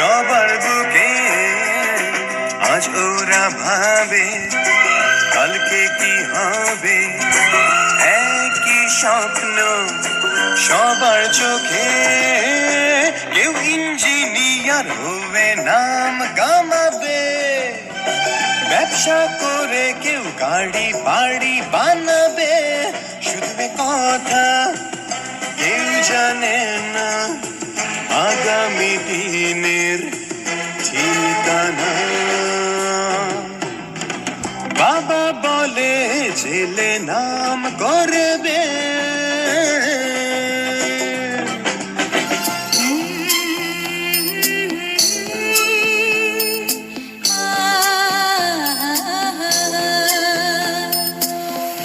সবার বুকে আজ ওরা ভাবে কালকে কি হবে, একই স্বপ্ন সবার চোখে। কেউ ইঞ্জিনিয়ার হবে, নাম কামাবে, ব্যবসা করে কেউ গাড়ি বাড়ি বানাবে। শুধু কথা কেউ জানে না আগামী দিনের ঠিকানা। বাবা বলে ছেলে নাম করবে,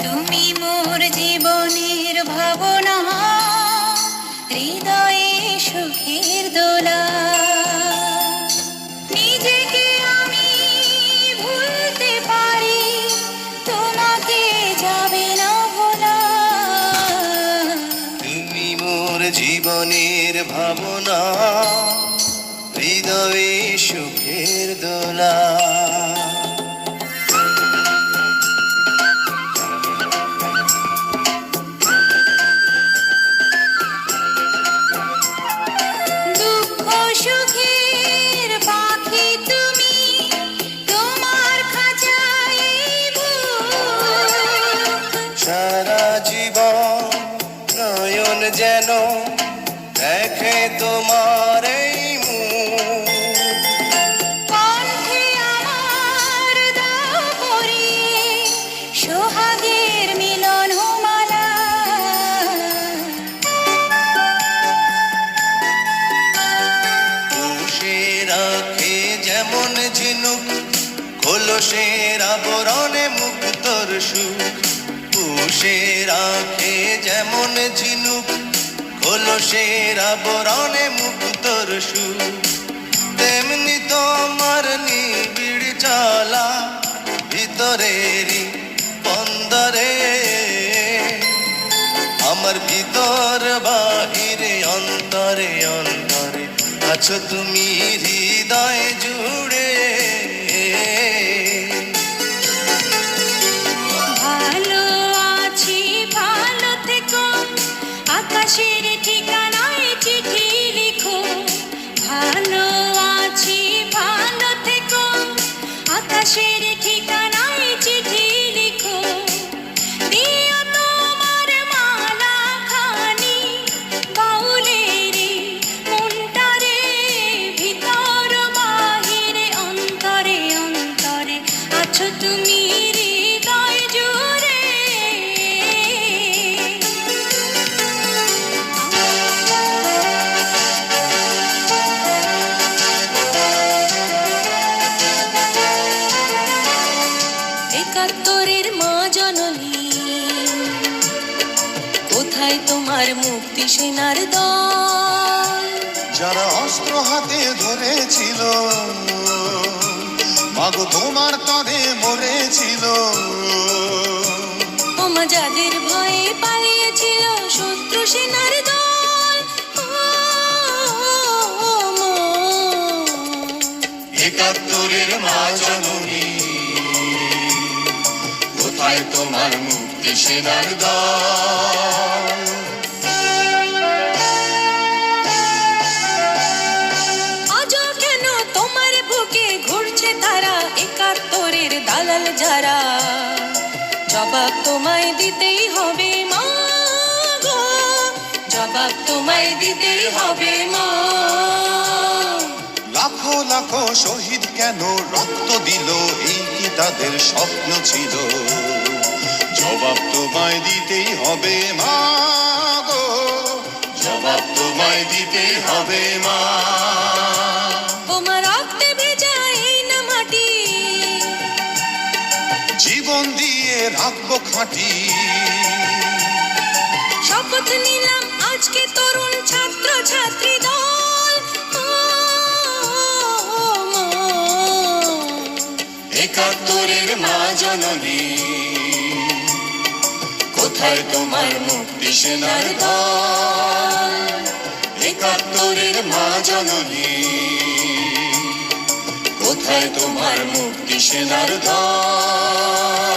তুমি মোর জীবনের ভাবনা, হৃদয়ে সুখের দোলা। নিজেকে আমি ভুলতে পারি, তোমাকে যাবে না ভোলা। তুমি মোর জীবনের ভাবনা, হৃদয়ে সুখের দোলা। দুঃখ সুখের পাখি তুমি, তোমার খাঁচায় বুক। সারা জীবন নয়ন যেন দেখে তোমার এই মুখ। কণ্ঠে আমার দাও পরিয়ে সোহাগের মিলন মালা। পুষে রাখে যেমন ঝিনুক, খোলসের আবরণে মুক্তর সুখ। পুষে রাখে যেমন ঝিনুক, খোলসের আবরণে মুক্তর সুখ। তেমনি তোমার নিবিড় চলা ভিতরেরই বন্দরে, আমার ভিতর বাহিরে অন্তরে অন্তরে আছো তুমি হৃদয় জুড়ে। ভালো আছি ভালো থেকো, আকাশের ঠিকানায় চিঠি লিখো। ভালো আছি ভালো থেকো, আকাশের ঠিকানায় চিঠি লিখো। দিও তোমার মালা খানি বাউলেরি মনটারে, ভিতর বাহিরে অন্তরে অন্তরে আছো তুমি হৃদয় জুড়ে। একাত্তরের মা জননী, কোথায় তোমার মুক্তি সেনার দল? যারা অস্ত্র হাতে ধরেছিল, মাগো তোমার তরে মরেছিল। ওমা যাদের ভয়ে পালিয়েছিল শত্রু সেনার দল। ও মা। একাত্তরের মা জননী, কোথায় তোমার মুক্তি সেনার দল? আজও কেন তোমার বুকে ঘুরছে তারা, একাত্তরের দালাল যারা? জবাব তোমায় দিতেই হবে মা গো, জবাব তোমায় দিতেই হবে মা। লাখো লাখো শহীদ কেন রক্ত দিল, এই কি তাদের স্বপ্ন ছিল? জবাব তোমায় দিতেই হবে মা গো, জবাব তোমায় দিতেই হবে মা। তোমার রক্তে ভেজা এই না মাটি, জীবন দিয়ে রাখবো খাঁটি। শপথ নিলাম আজকে তরুণ ছাত্র ছাত্রী দল। মা। একাত্তরের মা জননী, কোথায় তোমার মুক্তি সেনার দল? একাত্তরের মা জননী। কোথায় তোমার মুক্তি সেনার দল?